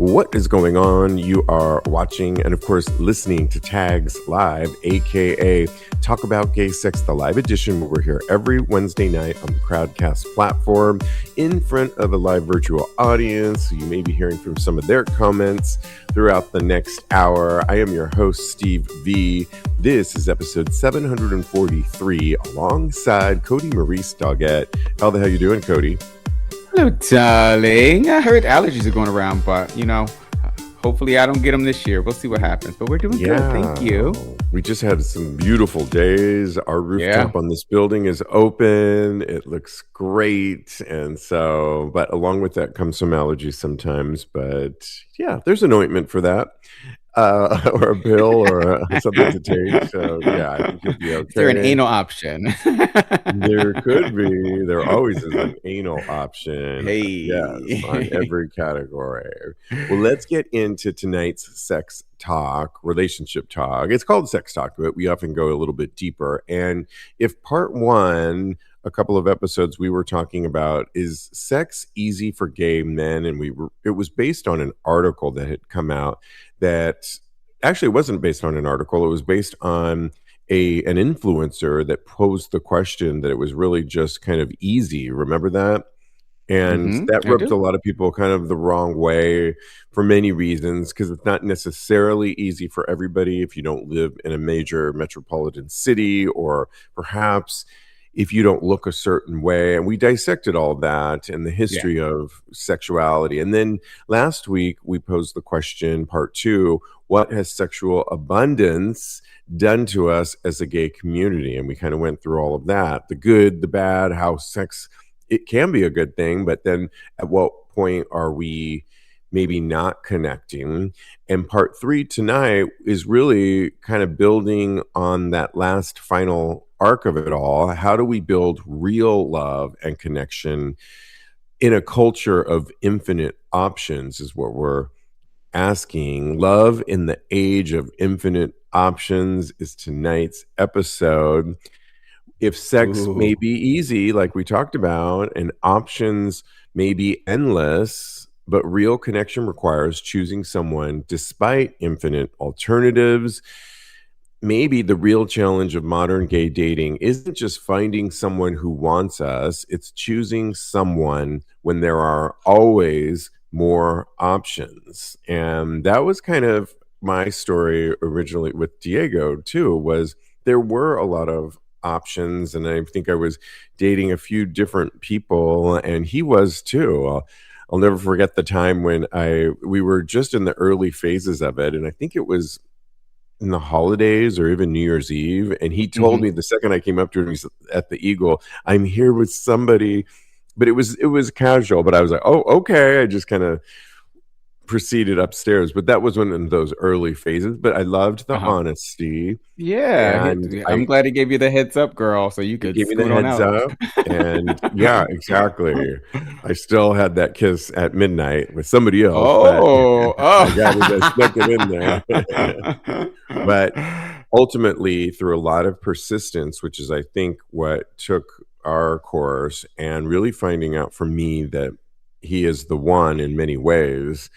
What is going on? You are watching and, of course, listening to Tags Live, aka Talk About Gay Sex, the live edition, where we're here every Wednesday night on the Crowdcast platform in front of a live virtual audience. You may be hearing from some of their comments throughout the next hour. I am your host, Steve V. This is episode 743 alongside Cody Maurice Doggett. How the hell you doing, Cody? Hello, darling. I heard allergies are going around, but, hopefully I don't get them this year. We'll see what happens, but we're doing good. Thank you. We just had some beautiful days. Our rooftop on this building is open. It looks great. And so, but along with that comes some allergies sometimes. But yeah, there's an ointment for that. Or a pill or something to take. So yeah, I think you'll be okay. Is there an anal option? There could be. There always is an anal option. Hey. Yes, on every category. Well, let's get into tonight's sex talk, relationship talk. It's called sex talk, but we often go a little bit deeper. And if part one, a couple of episodes we were talking about, is sex easy for gay men? And it was based on an article that had come out that actually wasn't based on an article. It was based on an influencer that posed the question that it was really just kind of easy. Remember that? And that rubbed a lot of people kind of the wrong way for many reasons, because it's not necessarily easy for everybody if you don't live in a major metropolitan city, or perhaps if you don't look a certain way. And we dissected all that and the history of sexuality. And then last week, we posed the question, part two, what has sexual abundance done to us as a gay community? And we kind of went through all of that, the good, the bad, how sex, it can be a good thing, but then at what point are we maybe not connecting? And part three tonight is really kind of building on that last final arc of it all. How do we build real love and connection in a culture of infinite options is what we're asking. Love in the age of infinite options is tonight's episode. If sex may be easy, like we talked about, and options may be endless, but real connection requires choosing someone despite infinite alternatives. Maybe the real challenge of modern gay dating isn't just finding someone who wants us, it's choosing someone when there are always more options. And that was kind of my story originally with Diego too, was there were a lot of options, and I think I was dating a few different people, and he was too. I'll never forget the time when we were just in the early phases of it, and I think it was in the holidays or even New Year's Eve. And he told me the second I came up to him at the Eagle, I'm here with somebody, but it was casual, but I was like, oh, okay. I just kind of proceeded upstairs, but that was one of those early phases, but I loved the honesty. Yeah. And I'm glad he gave you the heads up, girl. So you could give me the heads up. And yeah, exactly. I still had that kiss at midnight with somebody else. I got it, I snuck it in there. But ultimately, through a lot of persistence, which is, I think, what took our course, and really finding out for me that he is the one in many ways,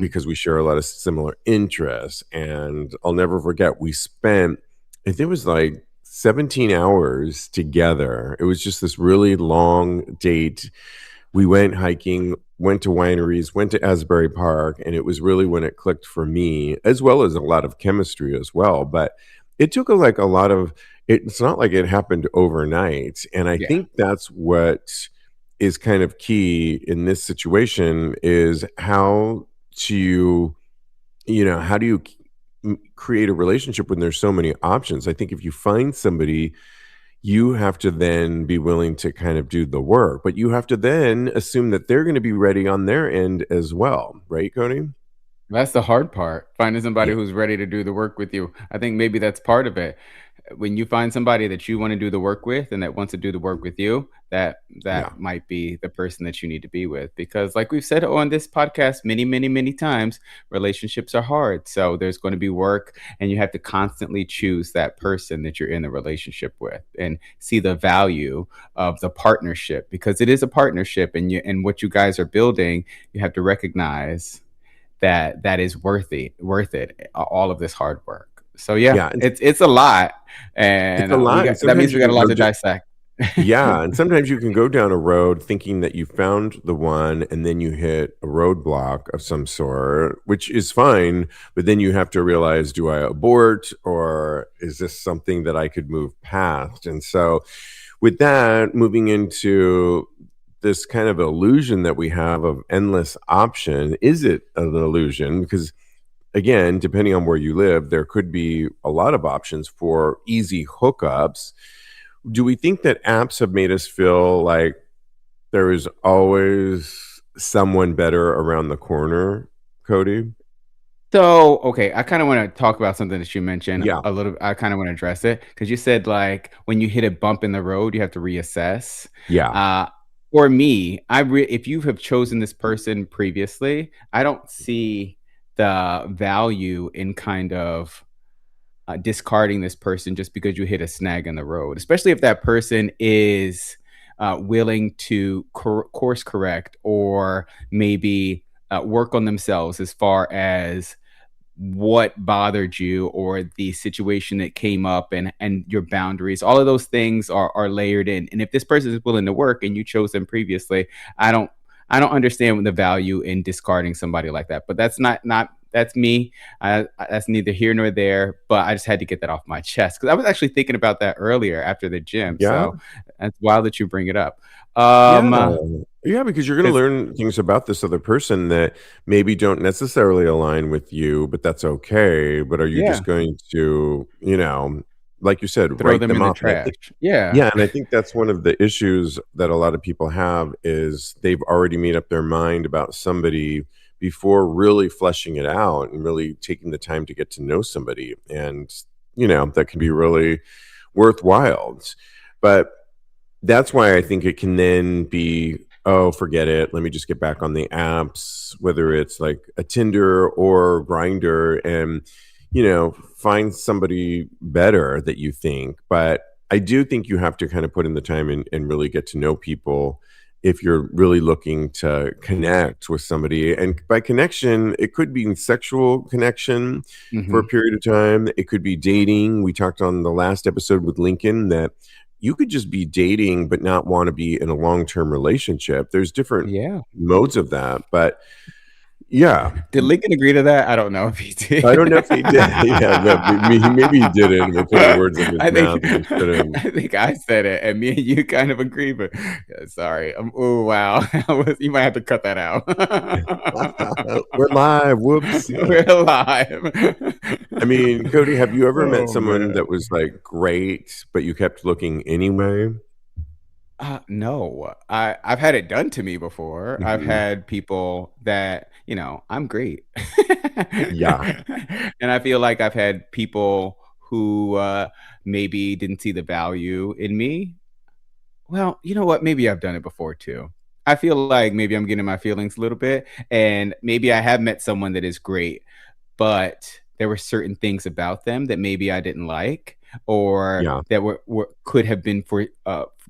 because we share a lot of similar interests. And I'll never forget, we spent, I think it was like 17 hours together. It was just this really long date. We went hiking, went to wineries, went to Asbury Park, and it was really when it clicked for me, as well as a lot of chemistry as well. But it took like a lot of, it's not like it happened overnight. And I think that's what is kind of key in this situation, is how to, how do you create a relationship when there's so many options? I think if you find somebody, you have to then be willing to kind of do the work, but you have to then assume that they're going to be ready on their end as well. Right, Cody? That's the hard part, finding somebody who's ready to do the work with you. I think maybe that's part of it. When you find somebody that you want to do the work with and that wants to do the work with you, that might be the person that you need to be with. Because like we've said on this podcast many, many, many times, relationships are hard. So there's going to be work, and you have to constantly choose that person that you're in a relationship with and see the value of the partnership, because it is a partnership, and what you guys are building, you have to recognize that is worth it, all of this hard work. So yeah, Yeah, and it's a lot, it's and a lot, and that sometimes means you we got a can lot go to dissect. yeah, and sometimes you can go down a road thinking that you found the one, and then you hit a roadblock of some sort, which is fine, but then you have to realize, do I abort, or is this something that I could move past? And so, with that, moving into this kind of illusion that we have of endless option, is it an illusion? Because again, depending on where you live, there could be a lot of options for easy hookups. Do we think that apps have made us feel like there is always someone better around the corner, Cody? So, okay, I kind of want to talk about something that you mentioned Yeah, a little. I kind of want to address it because you said like when you hit a bump in the road, you have to reassess. yeah, Uh, for me, if you have chosen this person previously, I don't see the value in kind of discarding this person just because you hit a snag in the road, especially if that person is willing to course correct or maybe work on themselves as far as what bothered you or the situation that came up and your boundaries. All of those things are layered in, and if this person is willing to work and you chose them previously, I don't understand the value in discarding somebody like that. But that's not that's me. That's neither here nor there, but I just had to get that off my chest because I was actually thinking about that earlier after the gym. yeah, So that's wild that you bring it up. yeah. um Yeah, because you're going to because learn things about this other person that maybe don't necessarily align with you, but that's okay. But are you yeah, just going to, like you said, throw write them them in the off? And I think, trash. Yeah. yeah, and I think that's one of the issues that a lot of people have is they've already made up their mind about somebody before really fleshing it out and really taking the time to get to know somebody. And, that can be really worthwhile. But that's why I think it can then be, oh, forget it. Let me just get back on the apps, whether it's like a Tinder or Grinder, and find somebody better that you think. But I do think you have to kind of put in the time and really get to know people if you're really looking to connect with somebody. And by connection, it could be sexual connection for a Hmm. period of time. It could be dating. We talked on the last episode with Lincoln that you could just be dating but not want to be in a long-term relationship. There's different Yeah. modes of that, but yeah, Did Lincoln agree to that? I don't know if he I don't know if did. he did. Yeah, no, maybe he didn't. We're putting words in his I think mouth and he shouldn't. I think I said it, and me and you kind of agree. But sorry. Oh wow, you might have to cut that out. We're live. Whoops. We're alive. I mean, Cody, have you ever met Oh someone man. that was like great, but you kept looking anyway? No, I've had it done to me before. I've Hmm. had people that, I'm great. Yeah. And I feel like I've had people who maybe didn't see the value in me. Well, you know what? Maybe I've done it before too. I feel like maybe I'm getting my feelings a little bit, and maybe I have met someone that is great, but there were certain things about them that maybe I didn't like, or Yeah. that could have been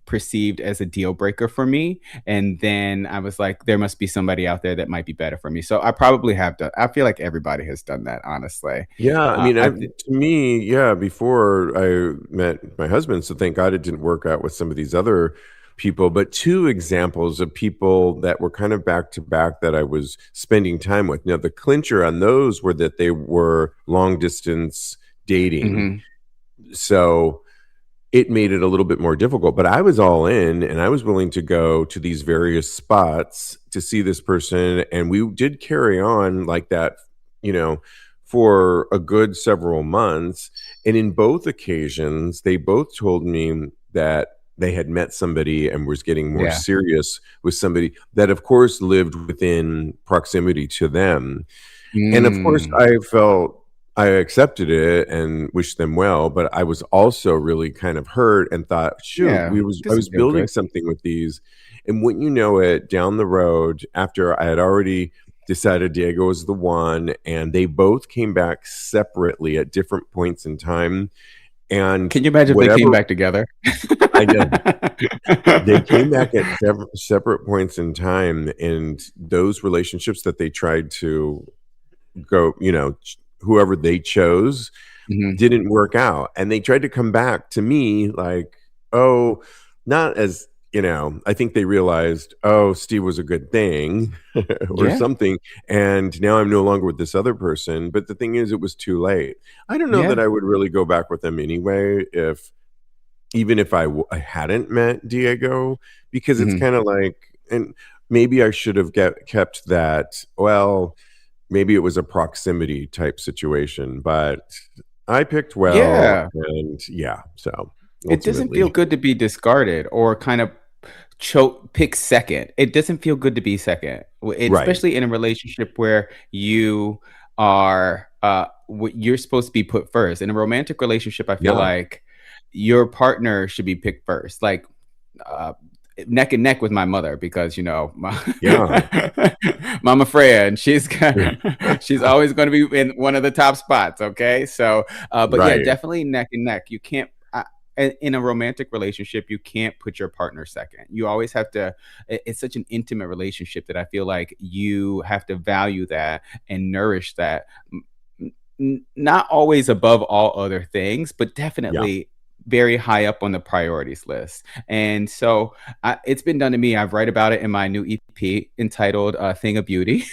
perceived as a deal breaker for me. And then I was like, there must be somebody out there that might be better for me. So I probably have done. I feel like everybody has done that, honestly. Yeah, I mean, I to me, yeah, before I met my husband, so thank God it didn't work out with some of these other people, but two examples of people that were kind of back to back that I was spending time with. Now, the clincher on those were that they were long distance dating. Mhm. So it made it a little bit more difficult, but I was all in and I was willing to go to these various spots to see this person. And we did carry on like that, you know, for a good several months. And in both occasions, they both told me that they had met somebody and was getting more Yeah. serious with somebody that, of course, lived within proximity to them. And of course, Mm. I accepted it and wished them well, but I was also really kind of hurt and thought, shoot, Yeah. I Doesn't was feel building good. something with these. And wouldn't you know it, down the road, after I had already decided Diego was the one, and they both came back separately at different points in time. And Can you imagine if they came whatever back together? I know, they came back at separate points in time, and those relationships that they tried to go, whoever they chose Mhm. didn't work out. And they tried to come back to me like, oh, not as, I think they realized, oh, Steve was a good thing or Yeah. something. And now I'm no longer with this other person. But the thing is, it was too late. I don't know that Yeah. I would really go back with them anyway, even if I hadn't met Diego, because it's Mhm. kind of like, and maybe I should have kept that. Well, maybe it was a proximity type situation, but I picked well, Yeah. and yeah, so It doesn't feel ultimately, good to be discarded or kind of pick second. It doesn't feel good to be second, right, especially in a relationship where you are you're supposed to be put first. In a romantic relationship, I feel yeah, like your partner should be picked first. Like uh, neck and neck with my mother because yeah, Mama Freya, and she's always going to be in one of the top spots. Okay, so but yeah, right, definitely neck and neck. You can't. In a romantic relationship, you can't put your partner second. You always have to. It's such an intimate relationship that I feel like you have to value that and nourish that. Not always above all other things, but yeah. definitely very high up on the priorities list. And so it's been done to me. I've write about it in my new EP entitled Thing of Beauty.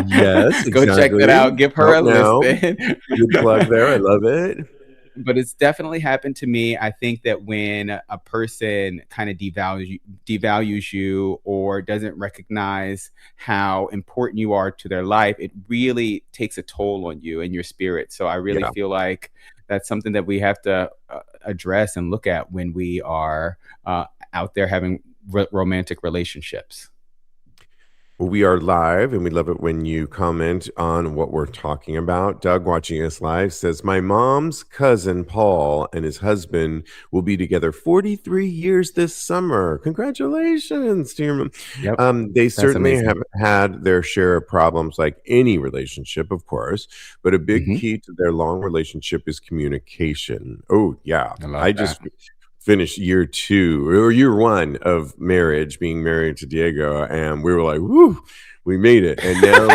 Yes, Go check that exactly. out. Give her Out a now. listen. Good plug there. I love it. But it's definitely happened to me. I think that when a person kind of devalues you or doesn't recognize how important you are to their life, it really takes a toll on you and your spirit. So I really Yeah. feel like that's something that we have to address and look at when we are out there having romantic relationships. We are live, and we love it when you comment on what we're talking about. Doug, watching us live, says, my mom's cousin, Paul, and his husband will be together 43 years this summer. Congratulations to your mom. Yep, They that's certainly amazing. have had their share of problems, like any relationship, of course, but a big Hmm. key to their long relationship is communication. Oh, yeah. I love I that. just finished year 2 or year 1 of marriage, being married to Diego, and we were like, "Woo, we made it!" And now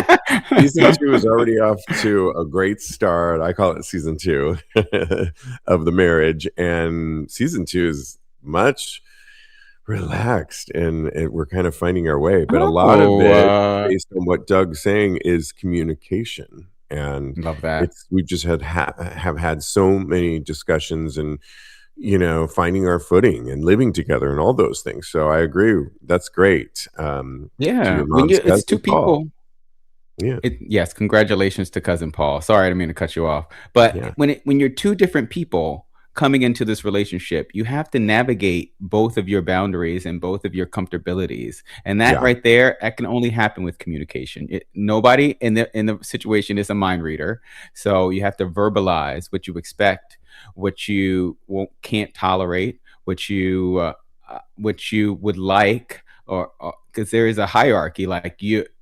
season 2 is already off to a great start. I call it season 2 of the marriage, and season 2 is much relaxed, and we're kind of finding our way. But a lot of Oh, it, based on what Doug's saying, is communication, and love that. it's we've just have had so many discussions and finding our footing and living together and all those things. So I agree. That's great. To Yeah, your when mom's you it's two cousin, Paul. people. Yeah. Yes, congratulations to cousin Paul. Sorry, I didn't mean to cut you off. But Yeah. when you're two different people coming into this relationship, you have to navigate both of your boundaries and both of your comfortabilities. And that Yeah. right there, that can only happen with communication. Nobody in the situation is a mind reader, so you have to verbalize what you expect, what you can't tolerate, what you would like, or because there is a hierarchy. Like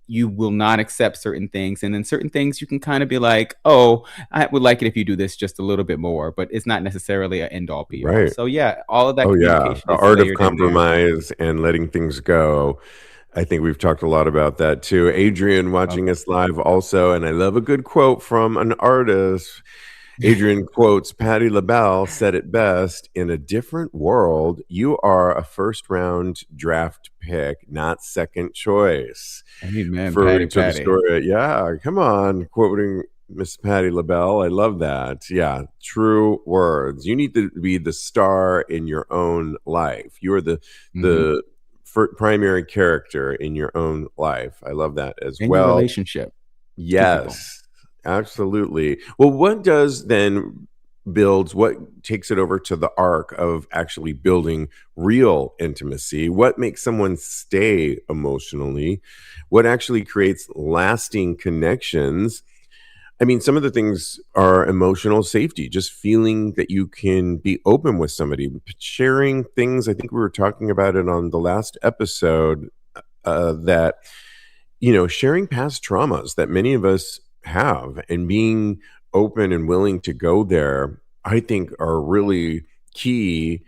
you will not accept certain things, and then certain things you can kind of be like, oh, I would like it if you do this just a little bit more, but it's not necessarily an end all be all. Right. So yeah, all of that Oh, yeah. communication The is art of layered in there. compromise and letting things go. I think we've talked a lot about that too. Adrian Love watching us live also, and I love a good quote from an artist. Adrian quotes Patti LaBelle said it best: in a different world, you are a first round draft pick, not second choice. Amen, Patty Referring to the Patty. story. Yeah, come on, quoting Miss Patti LaBelle. I love that. Yeah, true words. You need to be the star in your own life. You are Hmm. the primary character in your own life. I love that as In your well. relationship, two people. Yes, absolutely. Well, what does then builds what takes it over to the arc of actually building real intimacy? What makes someone stay emotionally? What actually creates lasting connections? I mean, some of the things are emotional safety, just feeling that you can be open with somebody, sharing things. I think we were talking about it on the last episode, that sharing past traumas that many of us have and being open and willing to go there, I think are really key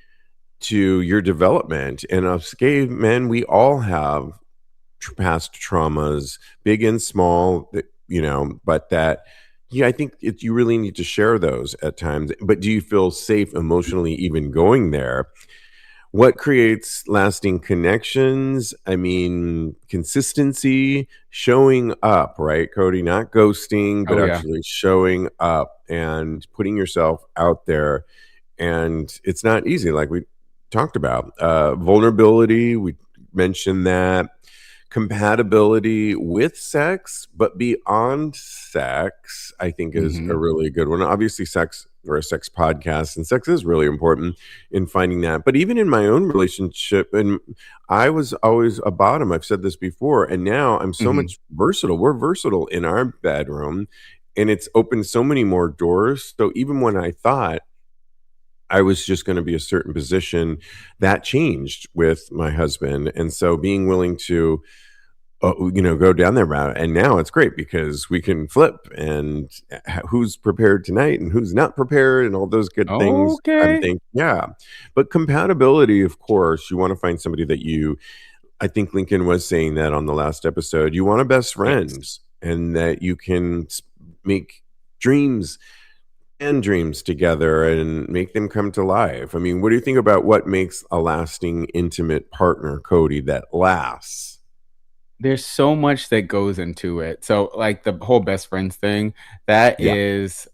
to your development. And us gay men, we all have past traumas, big and small. but that, yeah, I think you really need to share those at times. But do you feel safe emotionally even going there? What creates lasting connections? I mean, consistency, showing up, right, Cody? Not ghosting, but Oh yeah. actually showing up and putting yourself out there. And it's not easy, like we talked about. Vulnerability, we mentioned that. Compatibility with sex, but beyond sex, I think is a Hmm. really good one. Obviously, sex, we're a sex podcast, and sex is really important in finding that. But even in my own relationship, and I was always a bottom. I've said this before, and now I'm so Hmm. much versatile. We're versatile in our bedroom, and it's opened so many more doors. So even when I thought I was just going to be a certain position, that changed with my husband. And so being willing to go down that route. And now it's great because we can flip and who's prepared tonight and who's not prepared and all those good things. I'm Okay. thinking, yeah. But compatibility, of course, you want to find somebody that I think Lincoln was saying that on the last episode, you want a best friend Yes. and that you can make dreams and dreams together and make them come to life. I mean, what do you think about what makes a lasting, intimate partner, Cody, that lasts? There's so much that goes into it. So, like, the whole best friends thing, that Yeah. is,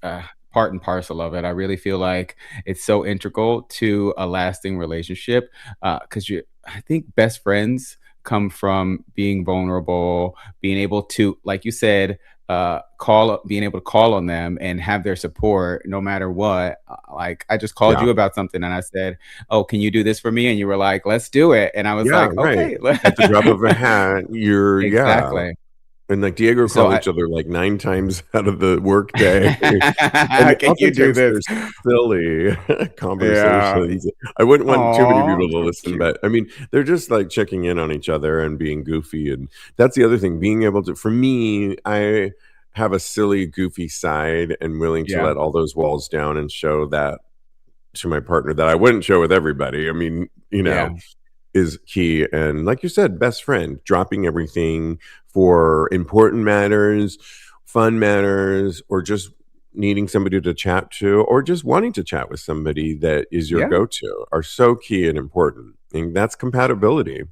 part and parcel of it. I really feel like it's so integral to a lasting relationship, because you I think best friends come from being vulnerable, being able to, like you said, being able to call on them and have their support no matter what. Like, I just called Yeah. you about something and I said, "Oh, can you do this for me?" And you were like, "Let's do it." And I was Yeah, like, right. "Okay." At the drop of a hat, yeah. Exactly. And like Diego So call I each other like 9 times out of the workday. And Can you do oftentimes this? they're silly Yeah. conversations. I wouldn't want too many Aw, people to so listen, cute. but I mean, they're just like checking in on each other and being goofy. And that's the other thing, being able to, for me, I have a silly, goofy side and willing to Yeah, let all those walls down and show that to my partner that I wouldn't show with everybody. I mean, yeah, is key. And like you said, best friend, dropping everything for important matters, fun matters, or just needing somebody to chat to, or just wanting to chat with somebody that is your yeah. go to are so key and important. And that's compatibility.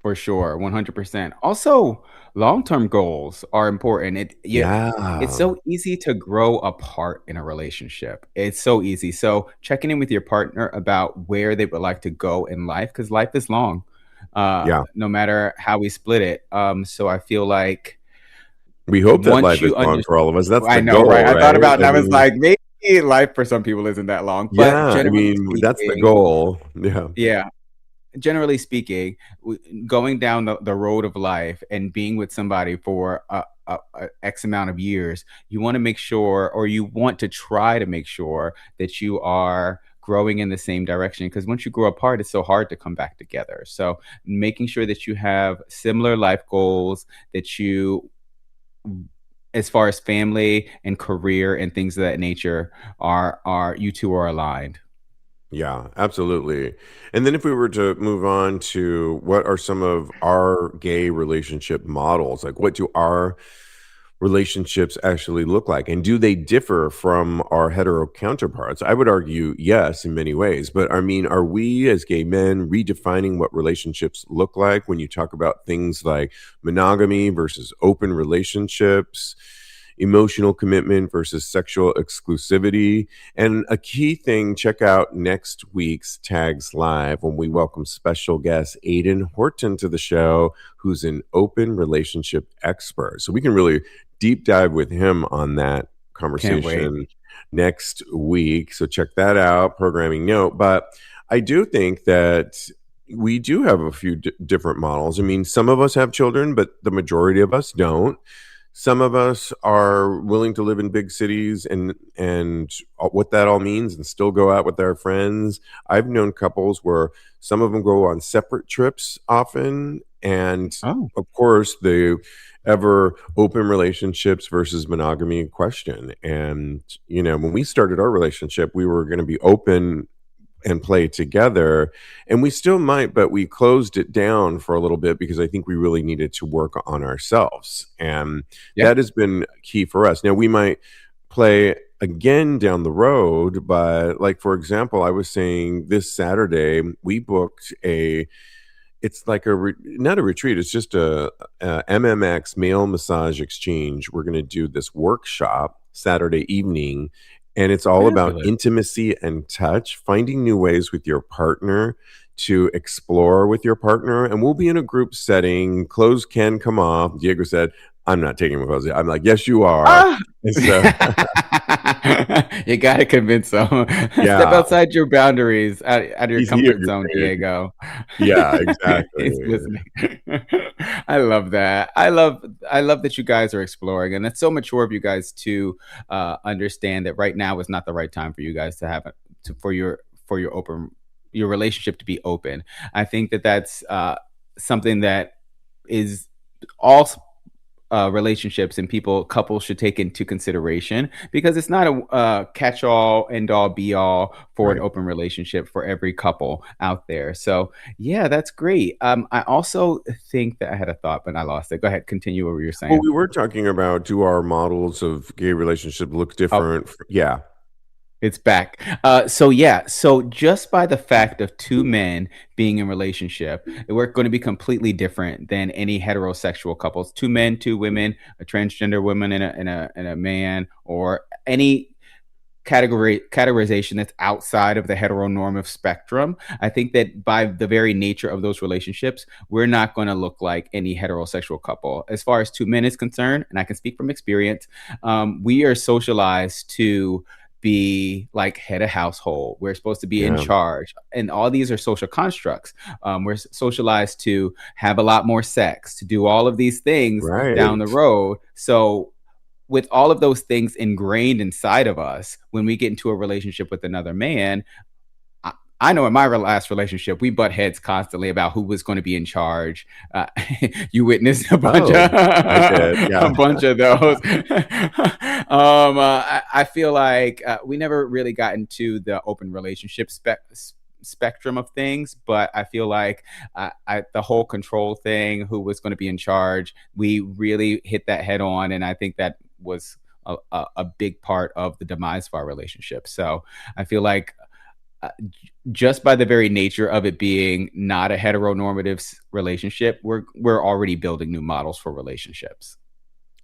For sure, 100%. Also, long-term goals are important. It's Yeah. so easy to grow apart in a relationship. It's so easy. So, checking in with your partner about where they would like to go in life, because life is long, Yeah. no matter how we split it. So I feel like We hope that once life is you long under for all of us. That's I the know, goal, right? I thought right? about it and I I was mean, like, maybe life for some people isn't that long, but yeah, I mean, that's the goal. Yeah. yeah, generally speaking, going down the road of life and being with somebody for a X amount of years, you want to make sure, or you want to try to make sure that you are growing in the same direction. Because once you grow apart, it's so hard to come back together. So making sure that you have similar life goals, that you, as far as family and career and things of that nature, are you two are aligned. Yeah, absolutely. And then if we were to move on to what are some of our gay relationship models, like what do our relationships actually look like? And do they differ from our hetero counterparts? I would argue yes, in many ways. But I mean, are we as gay men redefining what relationships look like when you talk about things like monogamy versus open relationships? Emotional commitment versus sexual exclusivity. And a key thing, check out next week's Tags Live when we welcome special guest Aiden Horton to the show, who's an open relationship expert. So we can really deep dive with him on that Can't wait. conversation next week. So check that out, programming note. But I do think that we do have a few different models. I mean, some of us have children, but the majority of us don't. Some of us are willing to live in big cities and what that all means and still go out with our friends. I've known couples where some of them go on separate trips often, and Oh, of course the ever open relationships versus monogamy question. And when we started our relationship, we were going to be open and play together. And we still might, but we closed it down for a little bit because I think we really needed to work on ourselves. And Yeah. that has been key for us. Now, we might play again down the road, but like, for example, I was saying this Saturday, we booked it's like not a retreat, it's just a MMX male massage exchange. We're going to do this workshop Saturday evening, and it's all about Fabulous. intimacy and touch, finding new ways with your partner to explore with your partner. And we'll be in a group setting. Clothes can come off. Diego said, I'm not taking my clothes off. I'm like, yes, you are. Ah! And so, You gotta convince them. Step yeah, outside your boundaries, out of your he comfort zone, agreed. Diego. Yeah, exactly. He's listening. I love that. I love that you guys are exploring, and that's so mature of you guys to understand that right now is not the right time for you guys to have for your open your relationship to be open. I think that that's something that is all relationships and couples should take into consideration, because it's not a catch all, end all, be all for an Right. open relationship for every couple out there. So yeah, that's great. I also think that I had a thought, but I lost it. Go ahead, continue what you were Well, saying. we were talking about, do our models of gay relationship look Oh, different? Yeah. it's back. So yeah, so just by the fact of two men being in relationship, we're going to be completely different than any heterosexual couples. Two men, two women, a transgender woman and a man, or any categorization that's outside of the heteronormative spectrum. I think that by the very nature of those relationships, we're not going to look like any heterosexual couple. As far as two men is concerned, and I can speak from experience, we are socialized to be like head of household. We're supposed to be in Yeah. charge, and all these are social constructs. We're socialized to have a lot more sex, to do all of these things down the Right. road. So with all of those things ingrained inside of us, when we get into a relationship with another man, I know in my last relationship, we butt heads constantly about who was going to be in charge. You witnessed Oh, I did. Yeah. a bunch of those. I feel like we never really got into the open relationship spectrum of things, but I feel like the whole control thing, who was going to be in charge, we really hit that head on, and I think that was a big part of the demise of our relationship. So I feel like uh, just by the very nature of it being not a heteronormative relationship, we're already building new models for relationships.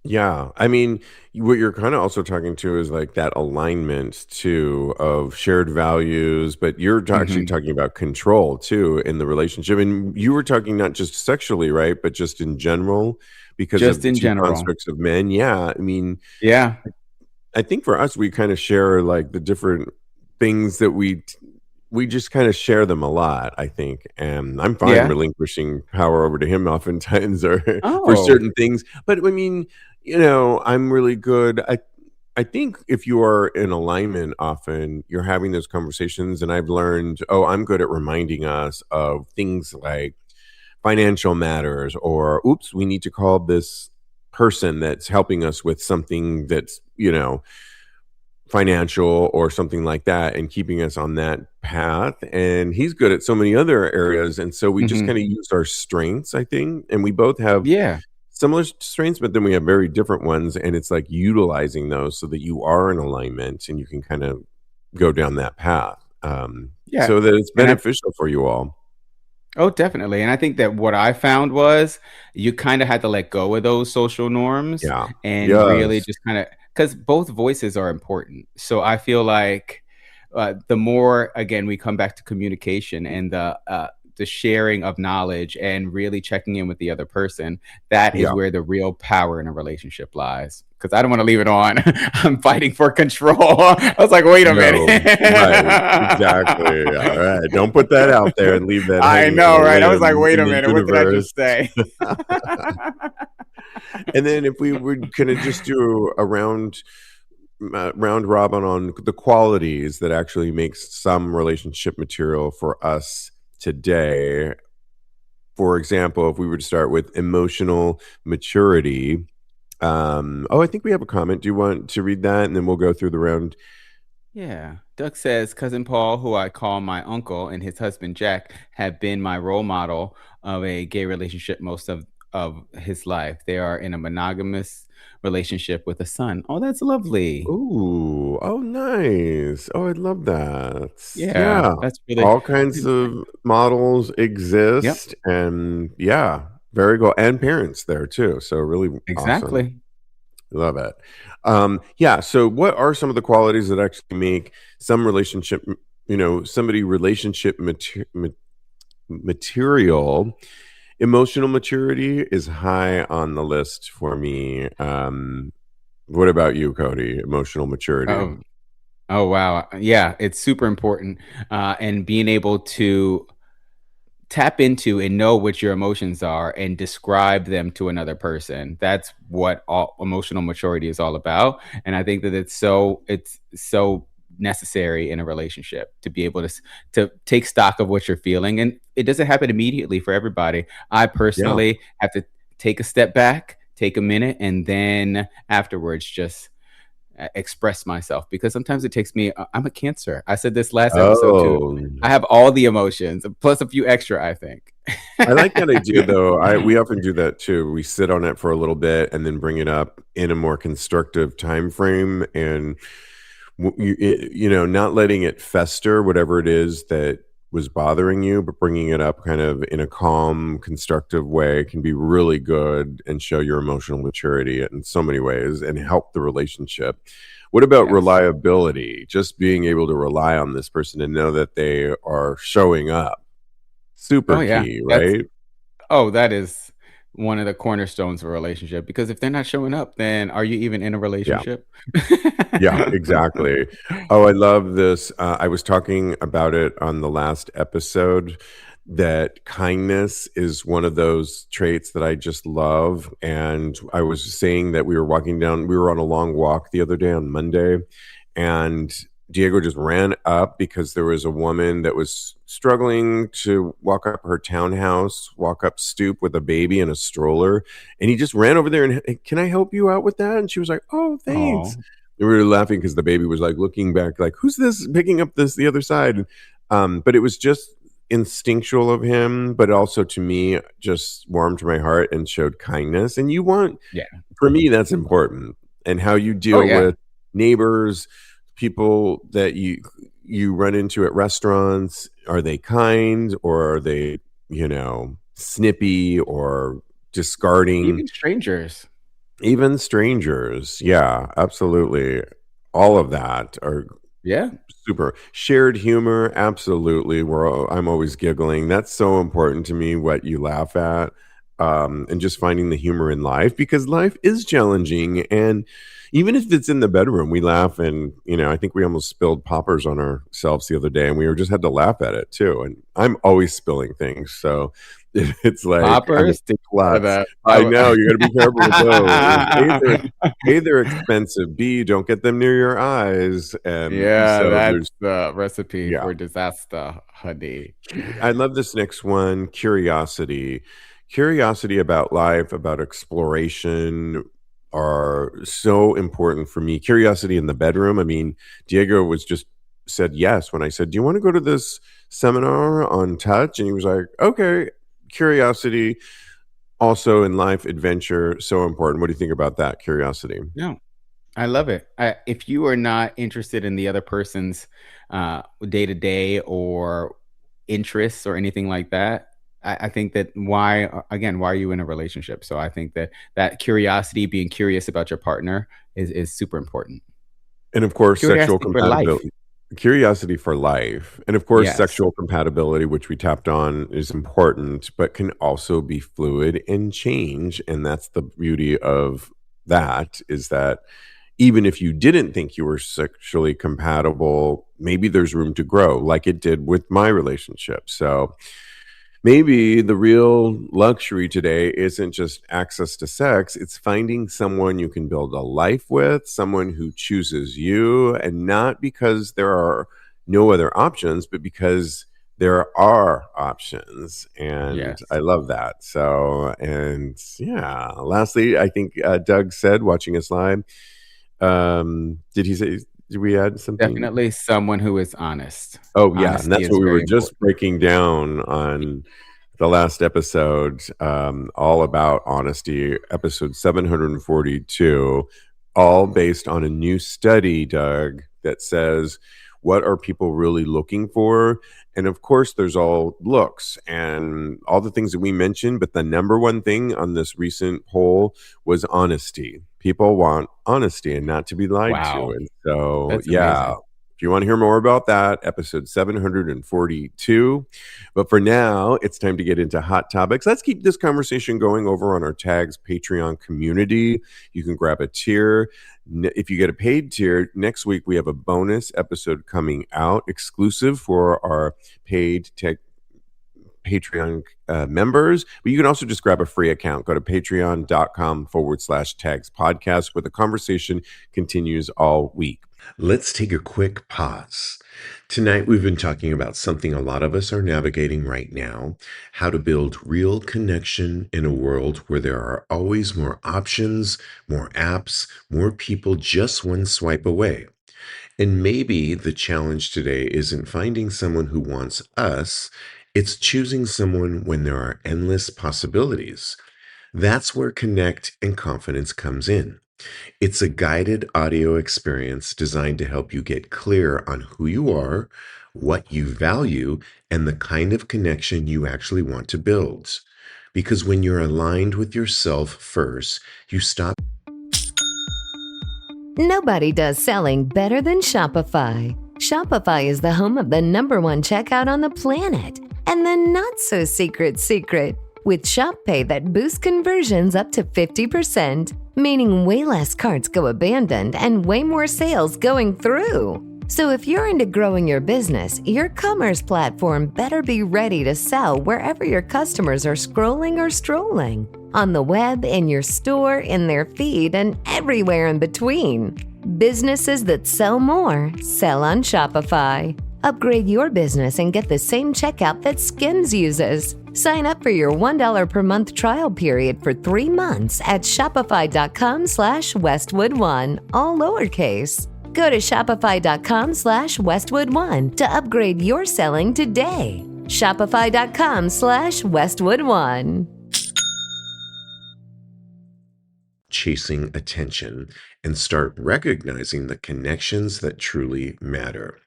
Yeah. I mean, what you're kind of also talking to is like that alignment too of shared values, but you're actually Hmm. talking about control too in the relationship. And you were talking not just sexually, right? But just in general because of Just the in two general. constructs of men. Yeah. I mean, Yeah. I think for us, we kind of share like the different things that we just kind of share them a lot, I think. And I'm fine Yeah. relinquishing power over to him oftentimes or for Oh. certain things. But I mean, I'm really good. I think if you are in alignment often, you're having those conversations. And I've learned, oh, I'm good at reminding us of things like financial matters or, oops, we need to call this person that's helping us with something that's, financial or something like that and keeping us on that path. And he's good at so many other areas. And so we just Hmm. kind of use our strengths, I think. And we both have Yeah. similar strengths, but then we have very different ones. And it's like utilizing those so that you are in alignment and you can kind of go down that path Yeah. so that it's And I beneficial for you all. Oh, definitely. And I think that what I found was you kind of had to let go of those social norms Yeah. and really Yes. just kind of, because both voices are important. So I feel like the more, again, we come back to communication and the sharing of knowledge and really checking in with the other person, that is Yeah. where the real power in a relationship lies. Because I don't want to leave it on. I'm fighting for control. I was like, wait a minute. No. Right. Exactly. All right. Don't put that out there and leave that I hanging on know, a right? I was like, limb wait in a the minute. What did I universe. just say? And then if we would kind of just do a round robin on the qualities that actually makes some relationship material for us today. For example, if we were to start with emotional maturity. I think we have a comment. Do you want to read that? And then we'll go through the round. Yeah. Doug says cousin Paul, who I call my uncle, and his husband Jack have been my role model of a gay relationship most of his life. They are in a monogamous relationship with a son. Oh, that's lovely. Ooh, oh, nice. Oh, I love that. Yeah, Yeah, that's all really kinds nice. of models Yep, exist, and yeah, very cool, and parents there too. So really awesome. exactly. Love it. Yeah. So, what are some of the qualities that actually make some relationship, somebody relationship material? Emotional maturity is high on the list for me. What about you, Cody? Emotional maturity. Oh, oh wow. Yeah, it's super important. And being able to tap into and know what your emotions are and describe them to another person. That's what all emotional maturity is all about. And I think that it's so necessary in a relationship to be able to take stock of what you're feeling. And it doesn't happen immediately for everybody. I Yeah. personally have to take a step back, take a minute, and then afterwards just express myself, because sometimes it takes me, I'm a cancer. I said this last episode too. Oh, I have all the emotions plus a few extra, I think. I like that idea though. We often do that too. We sit on it for a little bit and then bring it up in a more constructive time frame, and not letting it fester, whatever it is that was bothering you, but bringing it up kind of in a calm, constructive way can be really good and show your emotional maturity in so many ways and help the relationship. What about Yes. reliability? Just being able to rely on this person and know that they are showing up. Super Oh yeah. key, That's right? that is one of the cornerstones of a relationship, because if they're not showing up, then are you even in a Yeah. relationship? Yeah, exactly. Oh, I love this. I was talking about it on the last episode that kindness is one of those traits that I just love. And I was saying that we were on a long walk the other day on Monday, and Diego just ran up because there was a woman that was struggling to walk up her townhouse, walk up stoop with a baby in a stroller. And he just ran over there and, "Hey, can I help you out with that?" And she was like, "Oh, thanks." Oh, We were laughing because the baby was like looking back, like, "Who's this picking up this the other side?" But it was just instinctual of him, but also to me, just warmed my heart and showed kindness. And yeah. for me, that's important. And how you Oh, deal yeah. with neighbors, people that you run into at restaurants. Are they kind, or are they, snippy or discarding? Even strangers. Even strangers. Yeah, absolutely. All of that are Yeah. super. Shared humor, absolutely. I'm always giggling. That's so important to me, what you laugh at, and just finding the humor in life, because life is challenging. And even if it's in the bedroom, we laugh. And, I think we almost spilled poppers on ourselves the other day, and we just had to laugh at it too. And I'm always spilling things. So it's like I'm a Poppers? Think of klutz. that. I know you got to be careful with those. A, they're expensive. B, don't get them near your eyes. And Yeah, so that's there's, the recipe yeah. for disaster, honey. I love this next one, curiosity. Curiosity about life, about exploration are so important for me. Curiosity in the bedroom. I mean, Diego was just said yes when I said, "Do you want to go to this seminar on touch?" And he was like, "Okay." Curiosity also in life, adventure, so important. What do you think about that? Curiosity. No, I love it. If you are not interested in the other person's day to day or interests or anything like that, I think that why are you in a relationship? So I think that that curiosity, being curious about your partner, is super important. And of course, sexual Curiosity for life. compatibility, curiosity for life. And of course, Yes. sexual compatibility, which we tapped on, is important, but can also be fluid and change. And that's the beauty of that, is that even if you didn't think you were sexually compatible, maybe there's room to grow, like it did with my relationship. So maybe the real luxury today isn't just access to sex, it's finding someone you can build a life with, someone who chooses you, and not because there are no other options, but because there are options. And I Yes. love that. So, and lastly, I think Doug said, watching us live, did he say? Did we add something? Definitely someone who is honest. Oh, yeah, and Honesty that's is what we were very just important. breaking down on the last episode, all about honesty, episode 742, all based on a new study, Doug, that says, what are people really looking for? And of course, there's all looks and all the things that we mentioned, but the number one thing on this recent poll was honesty. People want honesty and not to be lied to. Wow. And so, That's yeah, amazing. if you want to hear more about that, episode 742. But for now, it's time to get into hot topics. Let's keep this conversation going over on our Tags Patreon community. You can grab a tier. If you get a paid tier, next week we have a bonus episode coming out exclusive for our paid tech Patreon members, but you can also just grab a free account. Go to patreon.com/tags podcast where the conversation continues all week. Let's take a quick pause. Tonight, we've been talking about something a lot of us are navigating right now: how to build real connection in a world where there are always more options, more apps, more people just one swipe away. And maybe the challenge today isn't finding someone who wants us, it's choosing someone when there are endless possibilities. That's where Connect and Confidence comes in. It's a guided audio experience designed to help you get clear on who you are, what you value, and the kind of connection you actually want to build. Because when you're aligned with yourself first, you stop. Nobody does selling better than Shopify. Shopify is the home of the #1 checkout on the planet. And the not-so-secret with Shop Pay that boosts conversions up to 50%, meaning way less carts go abandoned and way more sales going through. So if you're into growing your business, your commerce platform better be ready to sell wherever your customers are scrolling or strolling. On the web, in your store, in their feed, and everywhere in between. Businesses that sell more, sell on Shopify. Upgrade your business and get the same checkout that Skims uses. Sign up for your $1 per month trial period for 3 months at shopify.com/Westwood1, all lowercase. Go to shopify.com/Westwood1 to upgrade your selling today. Shopify.com/Westwood1. Chasing attention and start recognizing the connections that truly matter.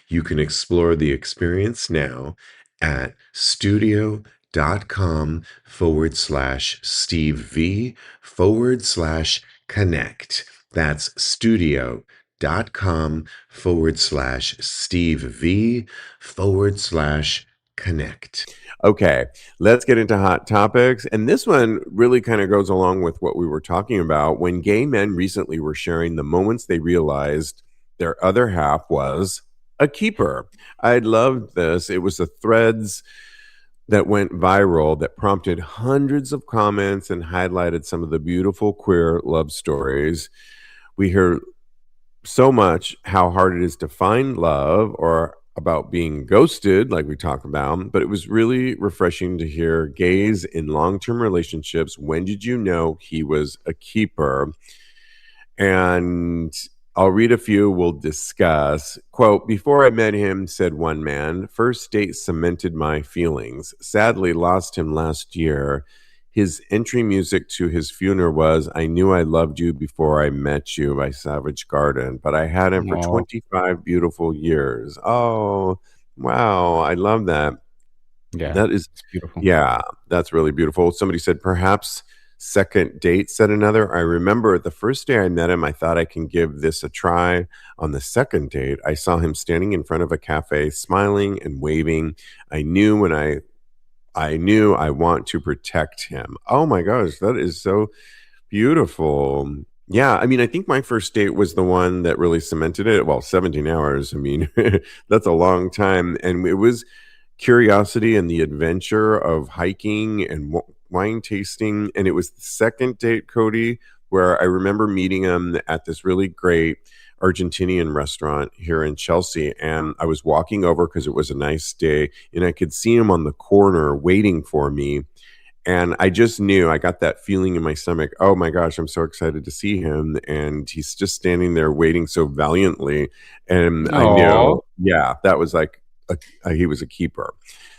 You can explore the experience now at studio.com/Steve V/connect. That's studio.com/Steve V/connect. Okay, let's get into hot topics. And this one really kind of goes along with what we were talking about when gay men recently were sharing the moments they realized their other half was a keeper. I loved this. It was the threads that went viral that prompted hundreds of comments and highlighted some of the beautiful queer love stories. We hear so much how hard it is to find love or about being ghosted, like we talk about, but it was really refreshing to hear gays in long-term relationships. When did you know he was a keeper? And I'll read a few we'll discuss. Quote, "Before I met him," said one man, "first date cemented my feelings. Sadly, lost him last year. His entry music to his funeral was 'I Knew I Loved You Before I Met You' by Savage Garden, but I had him for Aw. 25 beautiful years." Oh, wow. I love that. Yeah, That is, it's beautiful. yeah, that's really beautiful. Somebody said, "Perhaps second date," said another. "I remember the first day I met him, I thought I can give this a try. On the second date, I saw him standing in front of a cafe, smiling and waving. I knew I want to protect him." Oh my gosh, that is so beautiful. Yeah, I mean, I think my first date was the one that really cemented it. Well, 17 hours. I mean, that's a long time. And it was curiosity and the adventure of hiking and wine tasting. And it was the second date, Cody, where I remember meeting him at this really great Argentinian restaurant here in Chelsea. And I was walking over because it was a nice day and I could see him on the corner waiting for me. And I just knew, I got that feeling in my stomach. Oh my gosh, I'm so excited to see him. And he's just standing there waiting so valiantly. And I Oh, knew, yeah, that was like, he was a keeper.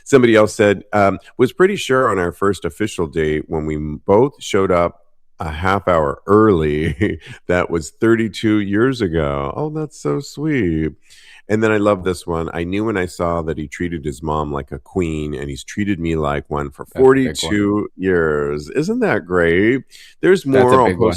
Somebody else said, was pretty sure on our first official date when we both showed up a half hour early. That was 32 years ago. Oh, that's so sweet. And then I love this one. I knew when I saw that he treated his mom like a queen and he's treated me like one for that's a big one. 42 years. Isn't that great? There's That's a more. I'll big one.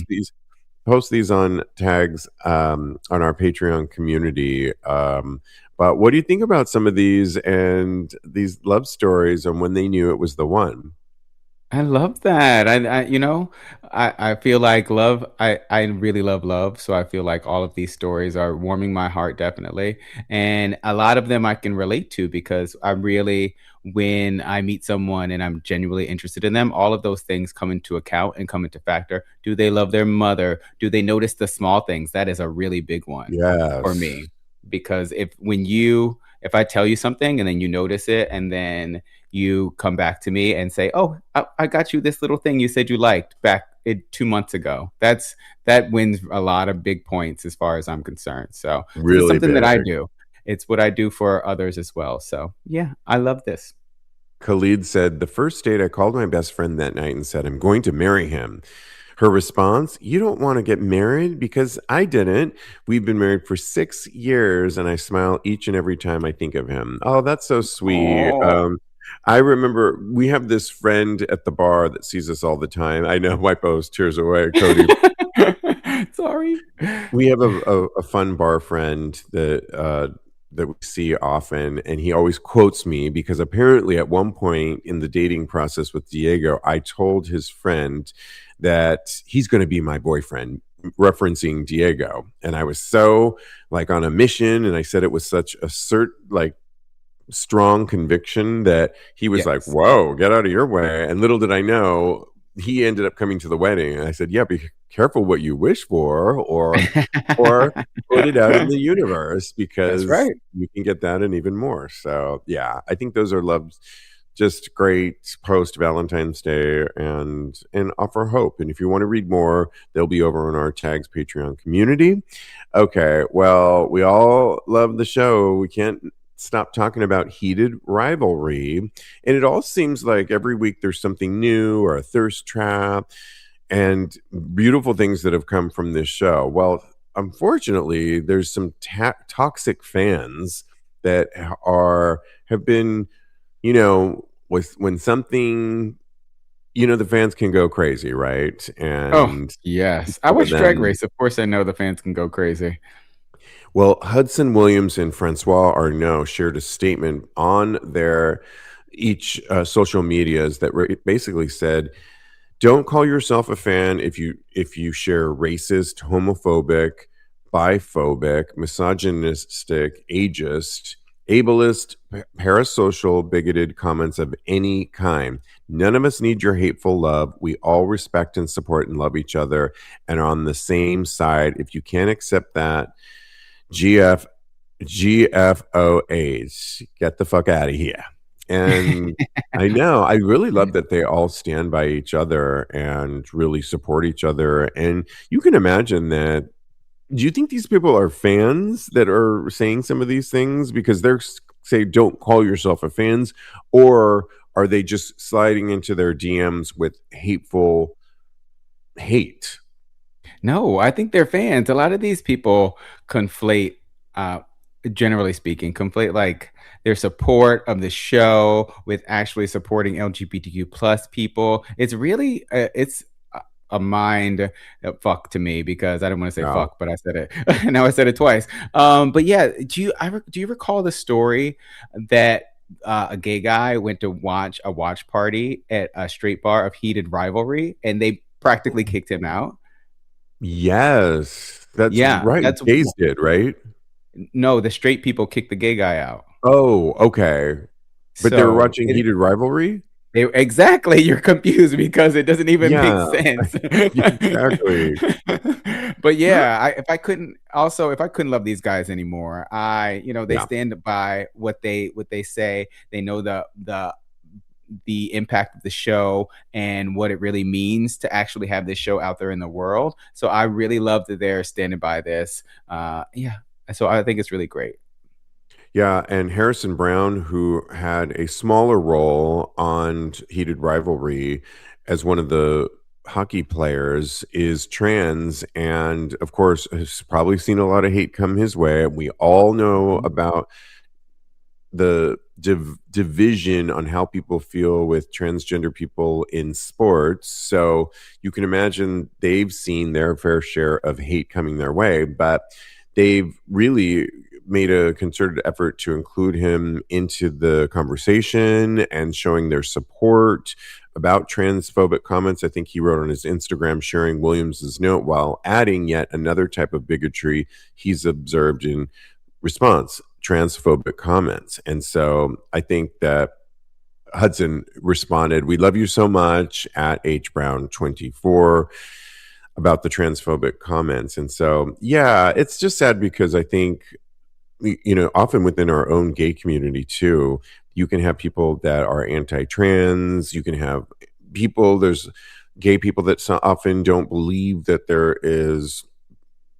post these on tags on our Patreon community. But what do you think about some of these and these love stories and when they knew it was the one? I love that. I feel like love. I really love love. So I feel like all of these stories are warming my heart, definitely, and a lot of them I can relate to because I really, when I meet someone and I'm genuinely interested in them, all of those things come into account and come into factor. Do they love their mother? Do they notice the small things? That is a really big one for Yes. me because if I tell you something and then you notice it and then you come back to me and say, "Oh, I got you this little thing you said you liked back 2 months ago." That wins a lot of big points as far as I'm concerned. So, because it's Really something that I big. do. It's what I do for others as well. So, yeah, I love this. Khalid said, the first date, I called my best friend that night and said, I'm going to marry him. Her response, you don't want to get married because I didn't. We've been married for 6 years and I smile each and every time I think of him. Oh, that's so sweet. Oh, I remember we have this friend at the bar that sees us all the time. I know, wipe those tears away, Cody. sorry. We have a fun bar friend that we see often, and he always quotes me because apparently at one point in the dating process with Diego, I told his friend that he's going to be my boyfriend, referencing Diego, and I was so like on a mission, and I said it with such a like strong conviction that he was like, Yes. "Whoa, get out of your way!" And little did I know, he ended up coming to the wedding, and I said, "Yeah, be careful what you wish for, or put it out in the universe That's because right. you can get that and even more." So, yeah, I think those are loves just great post Valentine's Day and offer hope. And if you want to read more, they'll be over on our Tags Patreon community. Okay, well, we all love the show. We can't stop talking about heated rivalry. And it all seems like every week there's something new or a thirst trap and beautiful things that have come from this show. Well, unfortunately, there's some toxic fans that have been, with when something, the fans can go crazy, right? Oh, And yes. I some of watch Drag them. Race. Of course, I know the fans can go crazy. Well, Hudson Williams and Francois Arnault shared a statement on their each social medias that basically said, "Don't call yourself a fan if you share racist, homophobic, biphobic, misogynistic, ageist, ableist, parasocial, bigoted comments of any kind. None of us need your hateful love. We all respect and support and love each other and are on the same side. If you can't accept that, GF GFOAs, get the fuck out of here." And I know, I really love that they all stand by each other and really support each other. And you can imagine that. Do you think these people are fans that are saying some of these things because they're say don't call yourself a fans, or are they just sliding into their DMs with hateful hate? No, I think they're fans. A lot of these people conflate, uh, generally speaking, conflate like their support of the show with actually supporting LGBTQ plus people. It's really, it's a mind fuck to me because I didn't want to say No. fuck, but I said it. Now I said it twice. But yeah, do you recall the story that a gay guy went to watch a watch party at a straight bar of heated rivalry and they practically kicked him out? Yes, that's Yeah, right. Gays did, right? no, the straight people kicked the gay guy out. Oh, okay. But they were So watching Heated Rivalry? exactly, you're confused because it doesn't even make Yeah, sense. exactly. But yeah, if I couldn't love these guys anymore, they Yeah. stand by what they say. They know the the impact of the show and what it really means to actually have this show out there in the world. So I really love that they're standing by this. Yeah. So I think it's really great. Yeah, and Harrison Brown, who had a smaller role on Heated Rivalry as one of the hockey players, is trans, and of course has probably seen a lot of hate come his way. We all know Mhm. about the division on how people feel with transgender people in sports. So you can imagine they've seen their fair share of hate coming their way, but they've really made a concerted effort to include him into the conversation and showing their support about transphobic comments. I think he wrote on his Instagram sharing Williams's note while adding yet another type of bigotry he's observed in response: transphobic comments. And so I think that Hudson responded, "We love you so much," at hbrown24, about the transphobic comments. And so, yeah, it's just sad because I think, often within our own gay community too, you can have people that are anti-trans. You can have there's gay people that so often don't believe that there is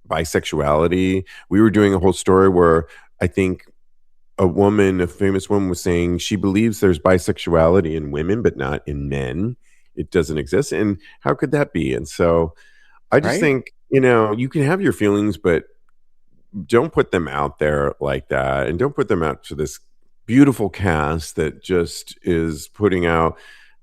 bisexuality. We were doing a whole story where I think a famous woman, was saying she believes there's bisexuality in women, but not in men. It doesn't exist. And how could that be? And so I just Right? think, you can have your feelings, but don't put them out there like that. And don't put them out to this beautiful cast that just is putting out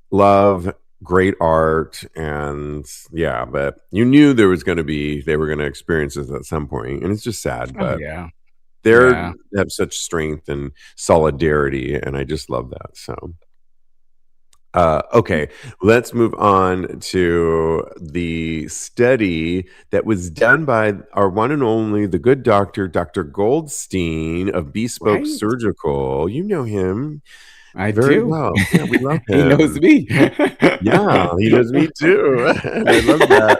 love, great art. And yeah, but you knew they were going to experience this at some point. And it's just sad, Oh but yeah. they Yeah. have such strength and solidarity, and I just love that. So, okay, let's move on to the study that was done by our one and only, the good doctor, Dr. Goldstein of Bespoke Right. Surgical. You know him I very do. well. Yeah, we love He knows him. me. Yeah, he knows me too. I love that.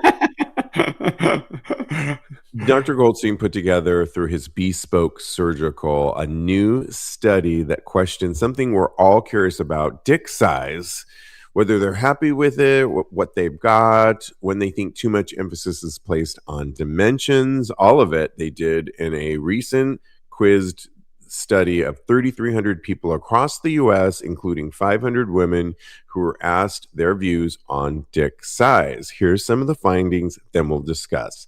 Dr. Goldstein put together, through his Bespoke Surgical, a new study that questions something we're all curious about: dick size, whether they're happy with it, what they've got, when they think too much emphasis is placed on dimensions. All of it they did in a recent quizzed study of 3,300 people across the US, including 500 women who were asked their views on dick size. Here's some of the findings, then we'll discuss.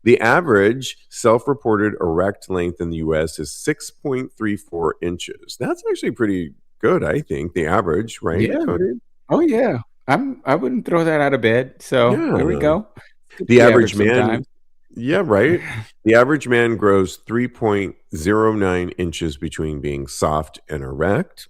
The average self-reported erect length in the US is 6.34 inches. That's actually pretty good, I think. The average, right, Yeah. Cody? Oh yeah. I wouldn't throw that out of bed. So there we Yeah. go. It's good to The be average average man, sometimes. yeah, right. The average man grows 3.09 inches between being soft and erect.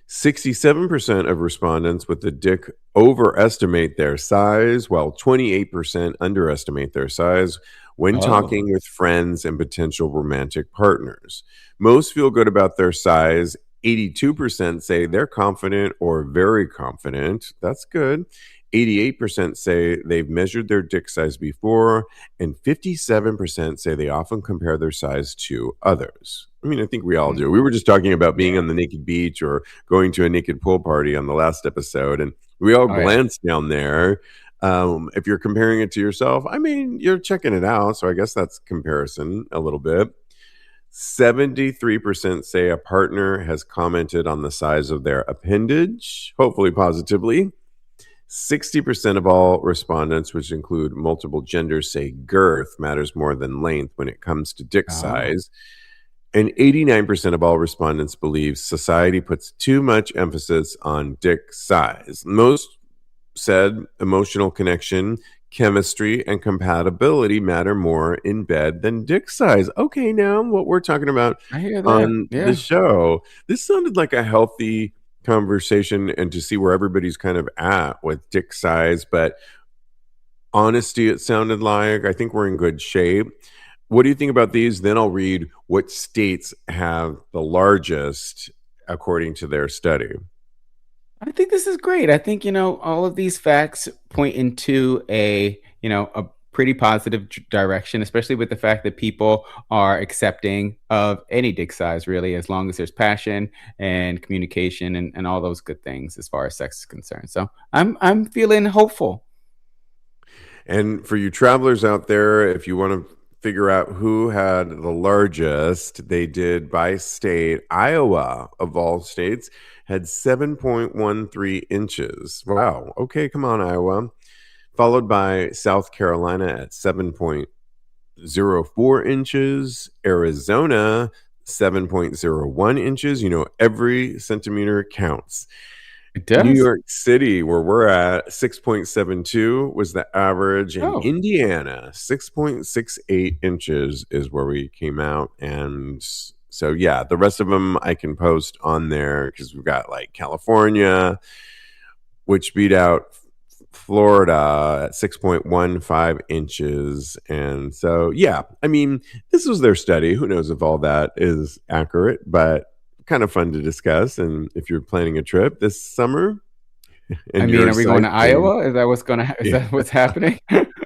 67% of respondents with the dick overestimate their size, while 28% underestimate their size when Oh. talking with friends and potential romantic partners. Most feel good about their size. 82% say they're confident or very confident. That's good. 88% say they've measured their dick size before, and 57% say they often compare their size to others. I mean, I think we all Mm, do. We were just talking about being yeah. on the naked beach or going to a naked pool party on the last episode, and we all Oh yeah. glance down there. If you're comparing it to yourself, I mean, you're checking it out. So I guess that's comparison a little bit. 73% say a partner has commented on the size of their appendage, hopefully positively. 60% of all respondents, which include multiple genders, say girth matters more than length when it comes to dick Oh. size. And 89% of all respondents believe society puts too much emphasis on dick size. Most said emotional connection, chemistry, and compatibility matter more in bed than dick size. Okay, now what we're talking about I hear that. on the Yeah. show, this sounded like a healthy conversation, and to see where everybody's kind of at with dick size, but honesty, it sounded like. I think we're in good shape. What do you think about these? Then I'll read what states have the largest according to their study. I think this is great. I think, all of these facts point into a pretty positive direction, especially with the fact that people are accepting of any dick size, really, as long as there's passion and communication and all those good things as far as sex is concerned. So I'm feeling hopeful. And for you travelers out there, if you want to figure out who had the largest, they did by state. Iowa, of all states, had 7.13 inches. Wow. Okay, come on, Iowa. Followed by South Carolina at 7.04 inches. Arizona, 7.01 inches. You know, every centimeter counts. It New does. York City, where we're at, 6.72 was the average. And Indiana, 6.68 inches is where we came out. And so, yeah, the rest of them I can post on there because we've got like California, which beat out Florida at 6.15 inches. And so, yeah, I mean, this was their study. Who knows if all that is accurate, but kind of fun to discuss. And if you're planning a trip this summer, I mean, are we going to Iowa? Is that what's going to? Is that what's happening?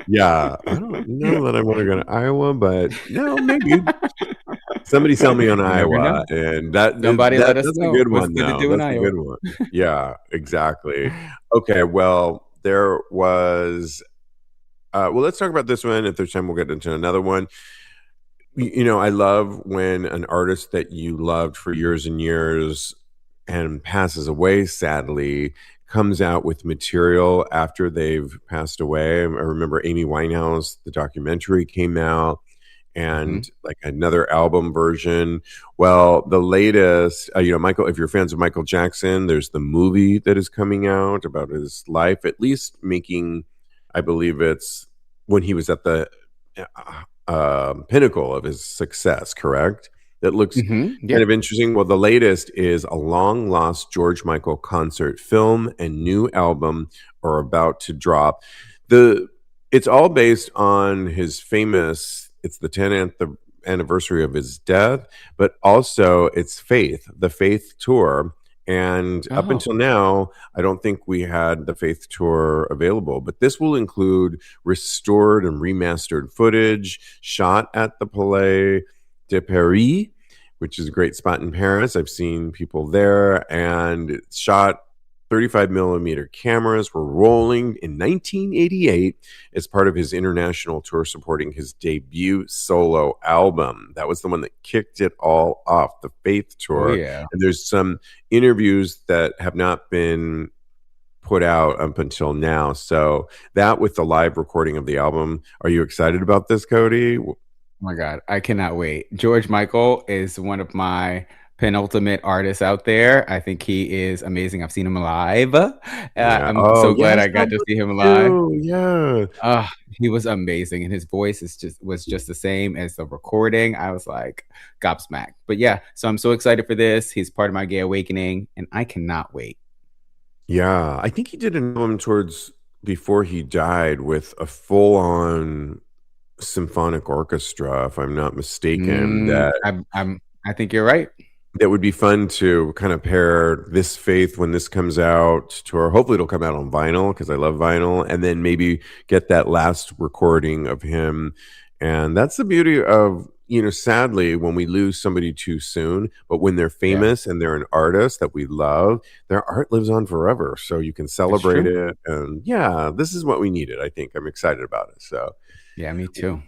Yeah, I don't know that I want to go to Iowa, but no, maybe somebody sell me on Iowa, and that's a good one. Now that's a good one. Yeah, exactly. Okay, well, there was. Well, let's talk about this one. If there's time, we'll get into another one. You know, I love when an artist that you loved for years and years and passes away, sadly, comes out with material after they've passed away. I remember Amy Winehouse, the documentary came out, and like another album version. Well, the latest, you know, Michael, if you're fans of Michael Jackson, there's the movie that is coming out about his life, at least making, I believe it's when he was at the pinnacle of his success, correct? That looks kind of interesting. Well, the latest is a long lost George Michael concert film and new album are about to drop. It's all based on his famous, it's the 10th anniversary of his death, but also it's the Faith tour. And up until now, I don't think we had the Faith tour available, but this will include restored and remastered footage shot at the Palais de Paris, which is a great spot in Paris. I've seen people there, and it's shot 35 millimeter cameras were rolling in 1988 as part of his international tour supporting his debut solo album. That was the one that kicked it all off, the Faith tour. And there's some interviews that have not been put out up until now. So that with the live recording of the album, are you excited about this, Cody? Oh my God, I cannot wait. George Michael is one of my penultimate artists out there. I think he is amazing. I've seen him live. I'm so glad I got to see him live. Yeah. He was amazing. And his voice was just the same as the recording. I was like gobsmacked. But yeah, so I'm so excited for this. He's part of my gay awakening and I cannot wait. Yeah. I think he did an album before he died with a full-on symphonic orchestra, if I'm not mistaken. I think you're right. That would be fun to kind of pair this Faith when this comes out to our, hopefully it'll come out on vinyl because I love vinyl, and then maybe get that last recording of him. And that's the beauty of, you know, sadly, when we lose somebody too soon, but when they're famous and they're an artist that we love, their art lives on forever. So you can celebrate it. And yeah, this is what we needed. I think I'm excited about it. So yeah, me too.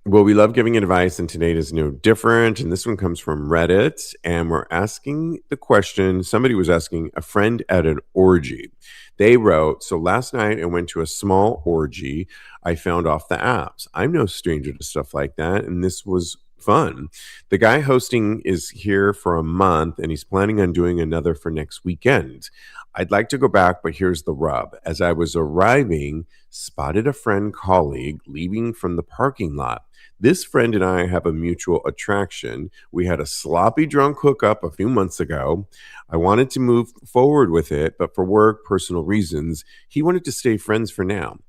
Well, we love giving advice, and today is no different. And this one comes from Reddit, and we're asking the question. Somebody was asking a friend at an orgy. They wrote, so last night I went to a small orgy I found off the apps. I'm no stranger to stuff like that, and this was fun. The guy hosting is here for a month, and he's planning on doing another for next weekend. I'd like to go back, but here's the rub. As I was arriving, spotted a friend colleague leaving from the parking lot. This friend and I have a mutual attraction. We had a sloppy drunk hookup a few months ago. I wanted to move forward with it, but for work, personal reasons, he wanted to stay friends for now,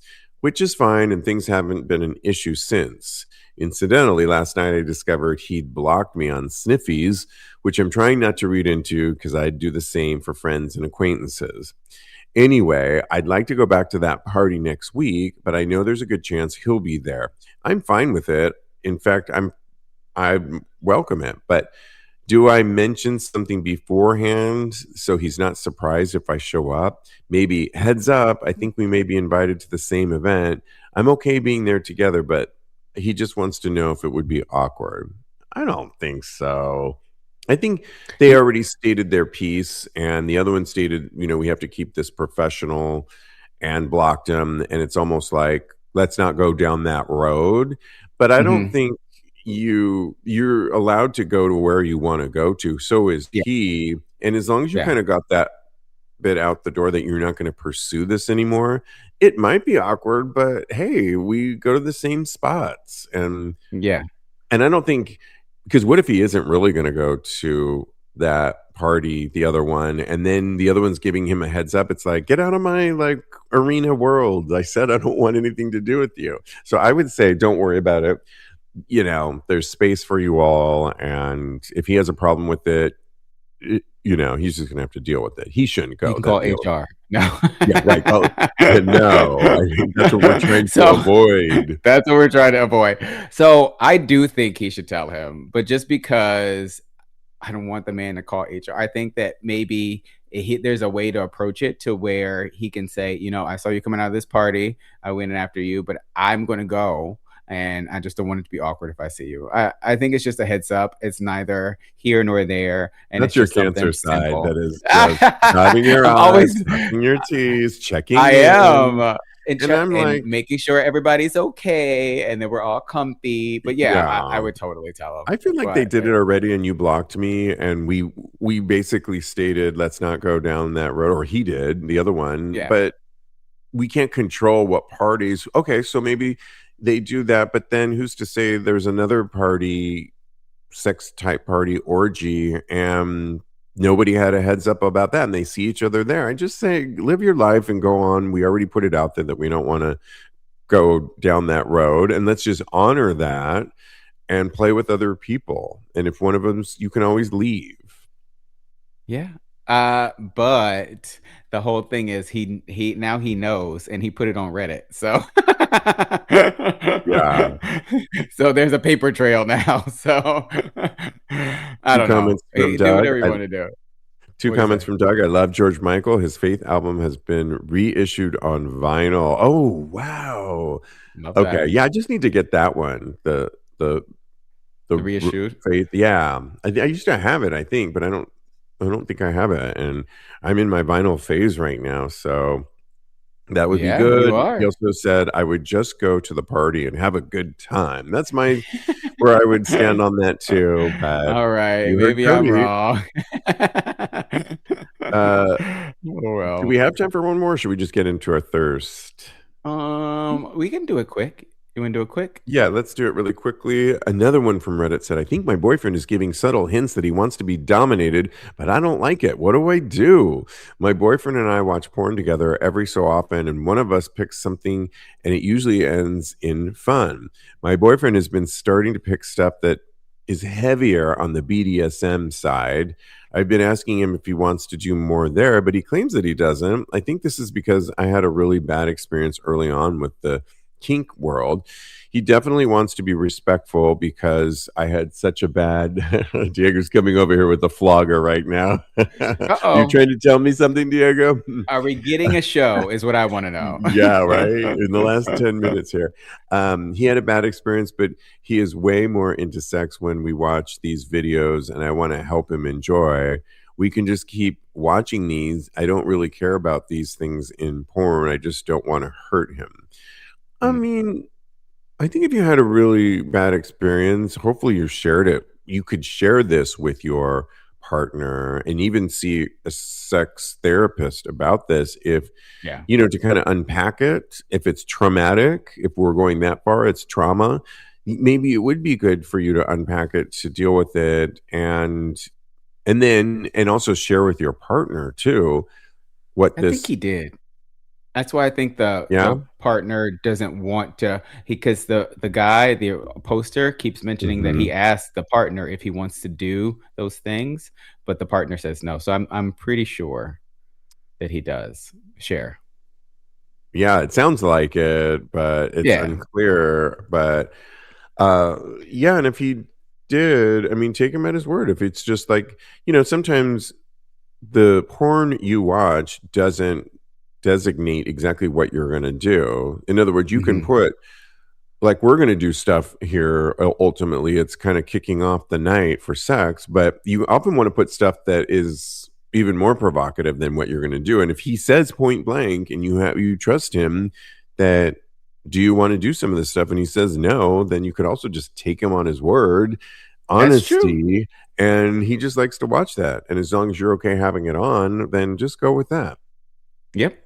which is fine, and things haven't been an issue since. Incidentally, last night I discovered he'd blocked me on Sniffies, which I'm trying not to read into because I'd do the same for friends and acquaintances. Anyway, I'd like to go back to that party next week, but I know there's a good chance he'll be there. I'm fine with it. In fact, I welcome it. But do I mention something beforehand so he's not surprised if I show up? Maybe heads up, I think we may be invited to the same event. I'm okay being there together, but he just wants to know if it would be awkward. I don't think so. I think they already stated their piece, and the other one stated, we have to keep this professional and blocked him. And it's almost like, let's not go down that road. But I don't think you're allowed to go to where you want to go to. So is he. And as long as you kind of got that bit out the door that you're not going to pursue this anymore, it might be awkward, but hey, we go to the same spots. And I don't think, because what if he isn't really going to go to that party, the other one, and then the other one's giving him a heads up? It's like, get out of my arena world. I said I don't want anything to do with you. So I would say don't worry about it. There's space for you all, and if he has a problem with it, he's just gonna have to deal with it. He shouldn't go. You can call HR. No. Yeah, right. Oh, no. I think that's what we're trying to avoid. That's what we're trying to avoid. So I do think he should tell him, but just because I don't want the man to call HR, I think that maybe there's a way to approach it to where he can say, I saw you coming out of this party. I went in after you, but I'm going to go. And I just don't want it to be awkward if I see you. I think it's just a heads up. It's neither here nor there. And that's it's your Cancer side. Simple. That is just dotting your eyes, crossing your T's, checking I in. am. And I'm like, making sure everybody's okay and that we're all comfy. But I would totally tell him. I feel like they did it already and you blocked me. And we basically stated, let's not go down that road. Or he did, the other one. Yeah. But we can't control what parties. Okay, so maybe they do that, but then who's to say there's another party, sex type party, orgy, and nobody had a heads up about that, and they see each other there? I just say, live your life and go on. We already put it out there that we don't want to go down that road, and let's just honor that and play with other people. And if one of them's, you can always leave. Yeah. But the whole thing is he now he knows, and he put it on Reddit. So yeah. So there's a paper trail now. So I don't know. Hey, do whatever you want to do. Two comments from Doug. I love George Michael. His Faith album has been reissued on vinyl. Oh wow. Love okay. that. Yeah, I just need to get that one. The reissued Faith. Yeah. I used to have it, I think, but I don't think I have it, and I'm in my vinyl phase right now, so that would be good. He also said I would just go to the party and have a good time. That's where I would stand on that too. But all right, maybe I'm wrong. Well, do we have time for one more, or should we just get into our thirst? We can do it quick. You want to do it quick? Yeah, let's do it really quickly. Another one from Reddit said, I think my boyfriend is giving subtle hints that he wants to be dominated, but I don't like it. What do I do? My boyfriend and I watch porn together every so often, and one of us picks something, and it usually ends in fun. My boyfriend has been starting to pick stuff that is heavier on the BDSM side. I've been asking him if he wants to do more there, but he claims that he doesn't. I think this is because I had a really bad experience early on with the kink world. He definitely wants to be respectful because I had such a bad Diego's coming over here with the flogger right now. You trying to tell me something, Diego? Are we getting a show is what I want to know. Yeah, right. In the last 10 minutes here. He had a bad experience, but he is way more into sex when we watch these videos, and I want to help him enjoy. We can just keep watching these. I don't really care about these things in porn. I just don't want to hurt him. I mean, I think if you had a really bad experience, hopefully you shared it. You could share this with your partner and even see a sex therapist about this if, to kind of unpack it. If it's traumatic, if we're going that far, it's trauma. Maybe it would be good for you to unpack it, to deal with it, and also share with your partner too. I think he did. That's why I think the partner doesn't want to, because the guy, the poster, keeps mentioning that he asked the partner if he wants to do those things, but the partner says no. So I'm pretty sure. that he does share. Yeah, it sounds like it, but it's Yeah. unclear. But yeah, and if he did, I mean, take him at his word. If it's just like, sometimes the porn you watch doesn't designate exactly what you're going to do. In other words, you can put, like, we're going to do stuff here. Ultimately, it's kind of kicking off the night for sex, but you often want to put stuff that is even more provocative than what you're going to do. And if he says point blank and you trust him that, do you want to do some of this stuff? And he says no, then you could also just take him on his word, That's true. honesty, and he just likes to watch that. And as long as you're okay having it on, then just go with that. Yep.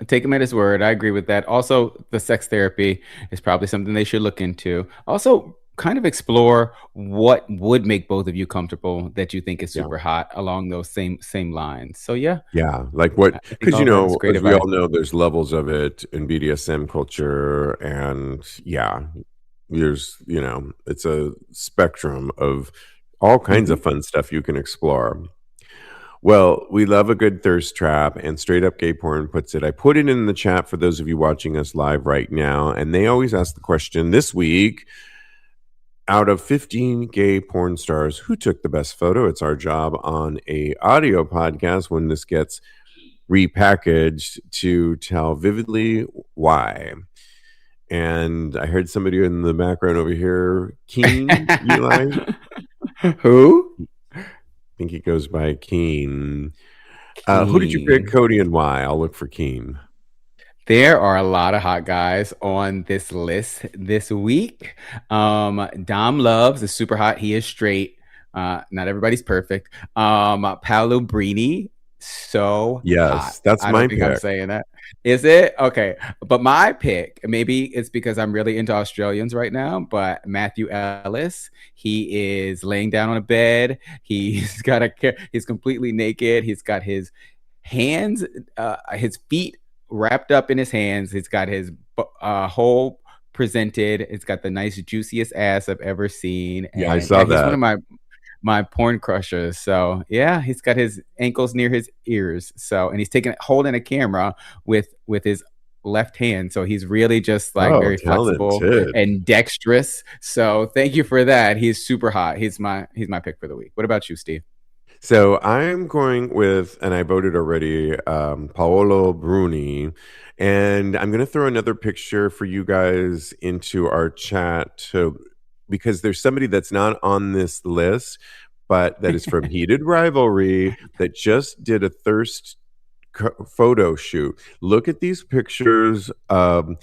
Take him at his word. I agree with that. Also, the sex therapy is probably something they should look into. Also, kind of explore what would make both of you comfortable that you think is super hot along those same lines. So yeah. Yeah, like what? I think Because all that is great as we advice. all know, there's levels of it in BDSM culture, and there's it's a spectrum of all kinds of fun stuff you can explore. Well, we love a good thirst trap, and Straight Up Gay Porn puts it. I put it in the chat for those of you watching us live right now, and they always ask the question this week: out of 15 gay porn stars, who took the best photo? It's our job on a audio podcast when this gets repackaged to tell vividly why. And I heard somebody in the background over here, Keen, Eli. Who? I think he goes by Keen. Who did you pick, Cody, and why? I'll look for Keen. There are a lot of hot guys on this list this week. Dom Loves is super hot. He is straight. Not everybody's perfect. Paolo Brini, so hot. That's I my don't think pick. I'm saying that. Is it? Okay. But my pick, maybe it's because I'm really into Australians right now, but Matthew Ellis, he is laying down on a bed. He's completely naked. He's got his hands, his feet wrapped up in his hands. He's got his whole presented. It's got the nice juiciest ass I've ever seen. And I saw that. He's one of my porn crushers. So yeah, he's got his ankles near his ears. So, and he's holding a camera with his left hand. So he's really just like very flexible and dexterous. So thank you for that. He's super hot. He's my pick for the week. What about you, Steve? So I'm going with, and I voted already, Paolo Bruni. And I'm going to throw another picture for you guys into our chat because there's somebody that's not on this list, but that is from Heated Rivalry that just did a thirst photo shoot. Look at these pictures of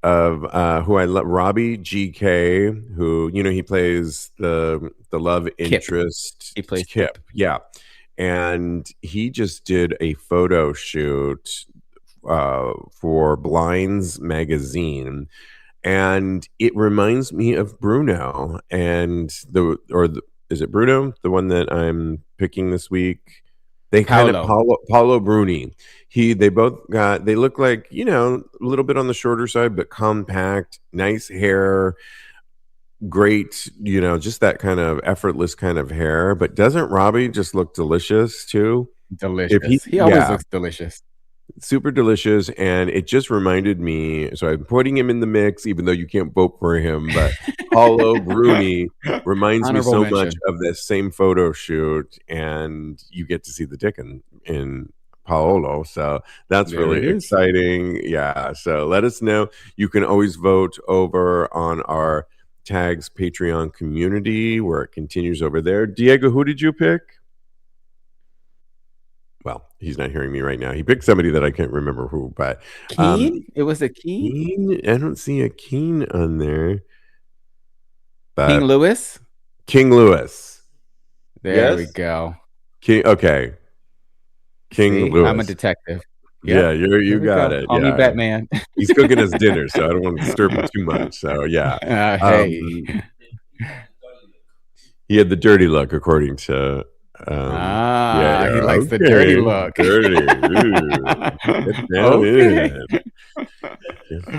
who I love, Robbie GK, who he plays the love interest. He plays Kip. Yeah, and he just did a photo shoot for Blinds magazine, and it reminds me of Bruno and is it Bruno, the one that I'm picking this week? They kind of Paolo Bruni. They look like, a little bit on the shorter side, but compact, nice hair, great, just that kind of effortless kind of hair. But doesn't Robbie just look delicious too? Delicious. He always looks delicious. Super delicious, and it just reminded me. So I'm putting him in the mix, even though you can't vote for him. But Paolo Bruni reminds me so much of this same photo shoot, and you get to see the dick in Paolo. So that's really exciting. Yeah. So let us know. You can always vote over on our Tags Patreon community where it continues over there. Diego, who did you pick? Well, he's not hearing me right now. He picked somebody that I can't remember who, but Keen? It was a Keen? I don't see a Keen on there. But King Lewis? King Lewis. There we go. Okay. King Lewis. I'm a detective. Yep. Yeah, you got it. Call me Batman. He's cooking his dinner, so I don't want to disturb him too much. So yeah. Hey. He had the dirty look, according to he likes the dirty look. Dirty. Get down in.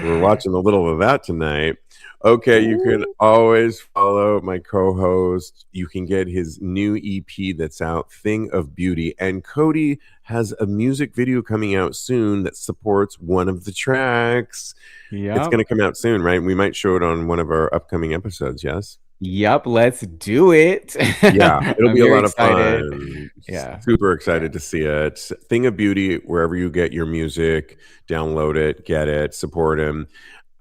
We're watching a little of that tonight. Okay, you can always follow my co-host. You can get his new EP that's out, Thing of Beauty. And Cody has a music video coming out soon that supports one of the tracks. It's going to come out soon, right? We might show it on one of our upcoming episodes, yes? Yep, let's do it. Yeah, it'll be a lot excited. of fun. Yeah. Super excited to see it. Thing of Beauty, wherever you get your music, download it, get it, support him.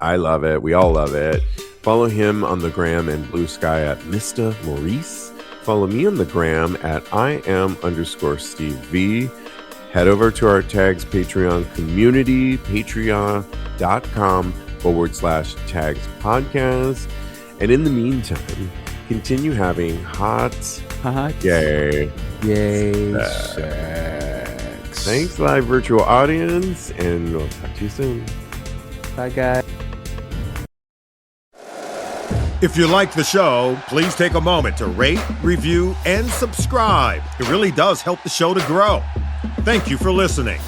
I love it. We all love it. Follow him on the gram and Blue Sky at Mr. Maurice. Follow me on the gram at Iam_Steve V. Head over to our Tags Patreon community, patreon.com/Tags Podcast. And in the meantime, continue having hot gay sex. Thanks, live virtual audience, and we'll talk to you soon. Bye, guys. If you like the show, please take a moment to rate, review, and subscribe. It really does help the show to grow. Thank you for listening.